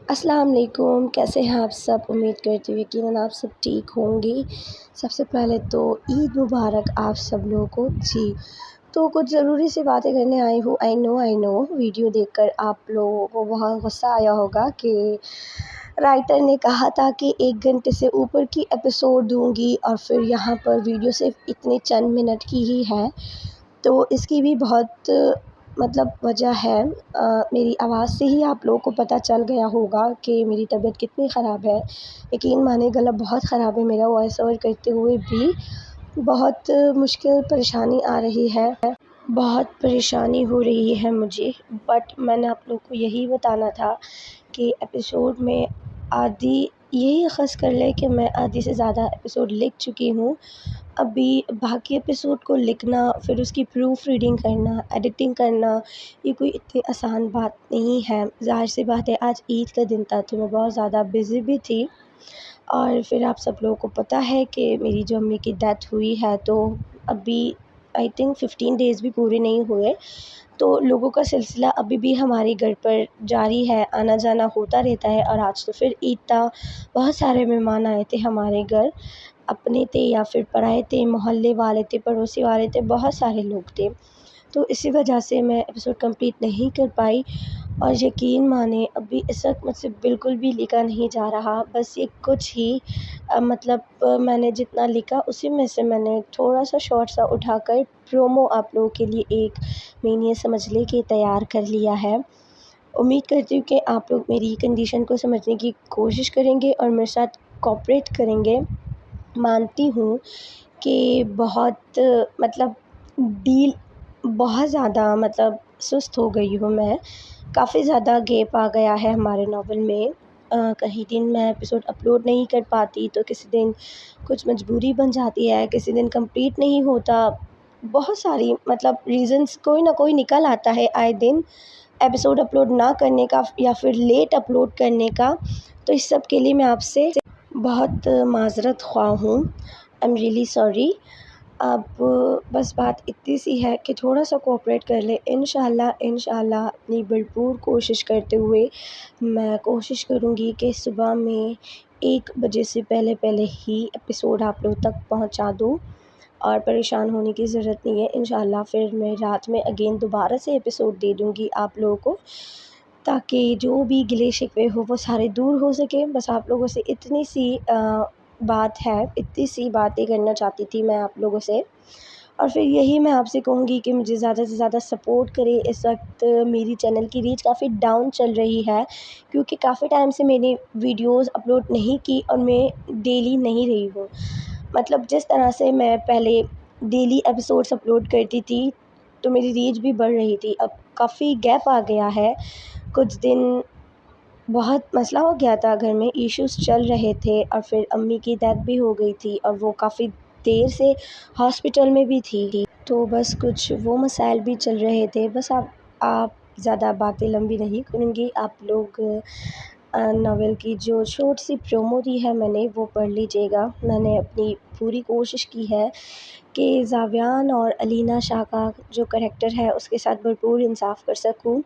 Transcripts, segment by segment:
अस्सलाम वालेकुम, कैसे हैं आप सब। उम्मीद करती हूँ यकीनन आप सब ठीक होंगे। सबसे पहले तो ईद मुबारक आप सब लोगों को जी। तो कुछ ज़रूरी सी बातें करने आई हूँ। आई नो वीडियो देखकर आप लोगों को बहुत गुस्सा आया होगा कि राइटर ने कहा था कि 1 घंटे से ऊपर की एपिसोड दूँगी और फिर यहाँ पर वीडियो सिर्फ़ इतने चंद मिनट की ही है। तो इसकी भी बहुत वजह है। मेरी आवाज़ से ही आप लोगों को पता चल गया होगा कि मेरी तबीयत कितनी ख़राब है। यकीन मानिए गला बहुत ख़राब है मेरा, वॉइस ओवर करते हुए भी बहुत मुश्किल परेशानी आ रही है। बहुत परेशानी हो रही है मुझे, बट मैंने आप लोगों को यही बताना था कि एपिसोड में आधी यही ख़ास कर लें कि मैं आधी से ज़्यादा एपिसोड लिख चुकी हूँ। अभी बाकी एपिसोड को लिखना, फिर उसकी प्रूफ रीडिंग करना, एडिटिंग करना, ये कोई इतनी आसान बात नहीं है। ज़ाहिर-सी बात है आज ईद का दिन था तो मैं बहुत ज़्यादा बिज़ी भी थी और फिर आप सब लोगों को पता है कि मेरी जो अम्मी की डेथ हुई है तो अभी आई थिंक 15 डेज़ भी पूरे नहीं हुए। तो लोगों का सिलसिला अभी भी हमारे घर पर जारी है, आना-जाना होता रहता है और आज तो फिर ईद था। बहुत सारे मेहमान आए थे हमारे घर, अपने थे या फिर पराए थे, मोहल्ले वाले थे, पड़ोसी वाले थे, बहुत सारे लोग थे। तो इसी वजह से मैं एपिसोड कंप्लीट नहीं कर पाई और यकीन माने अभी इस वक्त मुझसे बिल्कुल भी लिखा नहीं जा रहा। बस ये कुछ ही मैंने जितना लिखा उसी में से मैंने थोड़ा सा शॉर्ट सा उठाकर प्रोमो आप लोगों के लिए एक महीने समझ ले कि तैयार कर लिया है। उम्मीद करती हूँ कि आप लोग मेरी कंडीशन को समझने की कोशिश करेंगे और मेरे साथ कोऑपरेट करेंगे। मानती हूँ कि बहुत डील बहुत ज़्यादा सुस्त हो गई हूँ मैं। काफ़ी ज़्यादा गैप आ गया है हमारे नॉवल में। कहीं दिन मैं एपिसोड अपलोड नहीं कर पाती तो किसी दिन कुछ मजबूरी बन जाती है, किसी दिन कंप्लीट नहीं होता। बहुत सारी रीज़न्स कोई ना कोई निकल आता है आए दिन एपिसोड अपलोड ना करने का या फिर लेट अपलोड करने का। तो इस सब के लिए मैं आपसे बहुत माज़रत ख़्वाह हूँ। I am really sorry. अब बस बात इतनी सी है कि थोड़ा-सा कोऑपरेट कर लें। इंशाल्लाह अपनी भरपूर कोशिश करते हुए मैं कोशिश करूँगी कि सुबह में 1 बजे से पहले ही एपिसोड आप लोगों तक पहुँचा दूँ और परेशान होने की ज़रूरत नहीं है। इंशाल्लाह फिर मैं रात में अगेन दोबारा से एपिसोड दे दूँगी आप लोगों को, ताकि जो भी गिले-शिकवे हो वो सारे दूर हो सकें। बस आप लोगों से इतनी सी बात है, इतनी सी बातें करना चाहती थी मैं आप लोगों से। और फिर यही मैं आपसे कहूँगी कि मुझे ज़्यादा से ज़्यादा सपोर्ट करें। इस वक्त मेरी चैनल की रीच काफ़ी डाउन चल रही है क्योंकि काफ़ी टाइम से मैंने वीडियोस अपलोड नहीं की और मैं डेली नहीं रही हूँ। जिस तरह से मैं पहले डेली एपिसोड्स अपलोड करती थी तो मेरी रीच भी बढ़ रही थी। अब काफ़ी गैप आ गया है। कुछ दिन बहुत मसला हो गया था, घर में इश्यूज़ चल रहे थे और फिर अम्मी की डेथ भी हो गई थी और वो काफ़ी देर से हॉस्पिटल में भी थी। तो बस कुछ वो मसाइल भी चल रहे थे। बस आप ज़्यादा बातें लंबी नहीं करूँगी। आप लोग नॉवेल की जो शॉर्ट सी प्रोमो दी है मैंने वो पढ़ लीजिएगा। मैंने अपनी पूरी कोशिश की है कि ज़ावियान और अलीना शाह का जो करैक्टर है उसके साथ भरपूर इंसाफ़ कर सकूँ।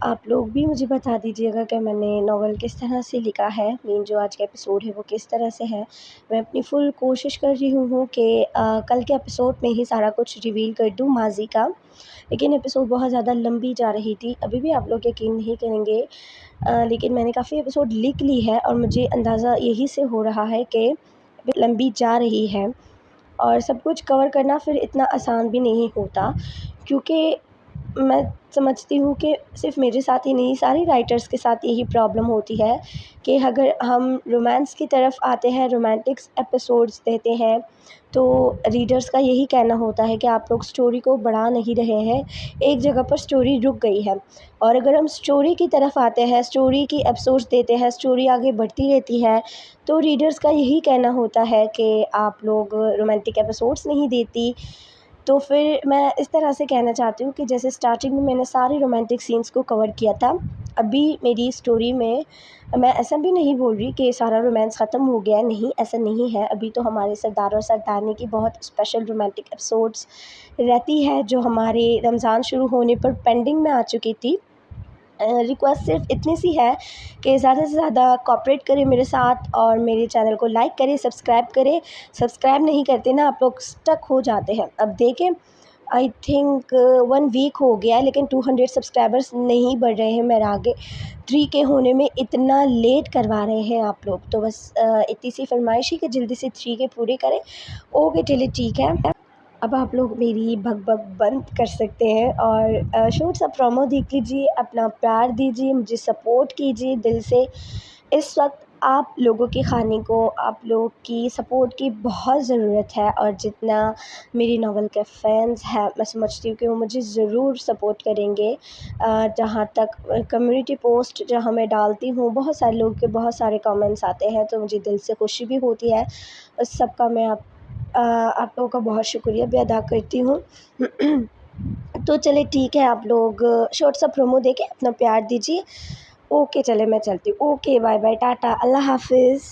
आप लोग भी मुझे बता दीजिएगा कि मैंने नॉवल किस तरह से लिखा है, मेन जो आज का एपिसोड है वो किस तरह से है। मैं अपनी फ़ुल कोशिश कर रही हूँ कि कल के एपिसोड में ही सारा कुछ रिवील कर दूँ माज़ी का, लेकिन एपिसोड बहुत ज़्यादा लंबी जा रही थी। अभी भी आप लोग यकीन नहीं करेंगे, लेकिन मैंने काफ़ी एपिसोड लिख ली है और मुझे अंदाज़ा यही से हो रहा है कि लंबी जा रही है और सब कुछ कवर करना फिर इतना आसान भी नहीं होता, क्योंकि मैं समझती हूँ कि सिर्फ़ मेरे साथ ही नहीं, सारे राइटर्स के साथ यही प्रॉब्लम होती है कि अगर हम रोमांस की तरफ आते हैं, रोमांटिक्स एपिसोड्स देते हैं, तो रीडर्स का यही कहना होता है कि आप लोग स्टोरी को बढ़ा नहीं रहे हैं, एक जगह पर स्टोरी रुक गई है। और अगर हम स्टोरी की तरफ आते हैं, स्टोरी की एपिसोड्स देते हैं, स्टोरी आगे बढ़ती रहती है, तो रीडर्स का यही कहना होता है कि आप लोग रोमांटिक एपिसोड्स नहीं देती। तो फिर मैं इस तरह से कहना चाहती हूँ कि जैसे स्टार्टिंग में मैंने सारे रोमांटिक सीन्स को कवर किया था, अभी मेरी स्टोरी में मैं ऐसा भी नहीं बोल रही कि सारा रोमांस ख़त्म हो गया है, नहीं, ऐसा नहीं है। अभी तो हमारे सरदार और सरदारनी की बहुत स्पेशल रोमांटिक एपिसोड्स रहती है जो हमारे रमज़ान शुरू होने पर पेंडिंग में आ चुकी थी। रिक्वेस्ट सिर्फ इतनी सी है कि ज़्यादा से ज़्यादा कोऑपरेट करें मेरे साथ और मेरे चैनल को लाइक करें, सब्सक्राइब करें। सब्सक्राइब नहीं करते ना आप लोग स्टक हो जाते हैं। अब देखें, आई थिंक 1 वीक हो गया है लेकिन 200 सब्सक्राइबर्स नहीं बढ़ रहे हैं। मेरा आगे 3 के होने में इतना लेट करवा रहे हैं आप लोग। तो बस इतनी सी फरमाइश ही कि जल्दी से 3 के पूरे करें। ओके चलिए ठीक है। अब आप लोग मेरी भग-भग बंद कर सकते हैं और शॉर्ट सा प्रोमो देख लीजिए, अपना प्यार दीजिए, मुझे सपोर्ट कीजिए दिल से। इस वक्त आप लोगों के खाने को, आप लोगों की सपोर्ट की बहुत ज़रूरत है और जितना मेरी नॉवल के फैंस हैं, मैं समझती हूँ कि वो मुझे ज़रूर सपोर्ट करेंगे। जहाँ तक कम्युनिटी पोस्ट जहाँ मैं डालती हूँ, बहुत सारे लोगों के बहुत सारे कमेंट्स आते हैं, तो मुझे दिल से खुशी भी होती है। उस सब का मैं आप लोगों का बहुत शुक्रिया भी अदा करती हूँ। तो चलिए ठीक है, आप लोग शॉर्ट सा प्रोमो देके अपना प्यार दीजिए। ओके चले मैं चलती हूँ। ओके बाय बाय, टाटा, अल्लाह हाफ़िज़।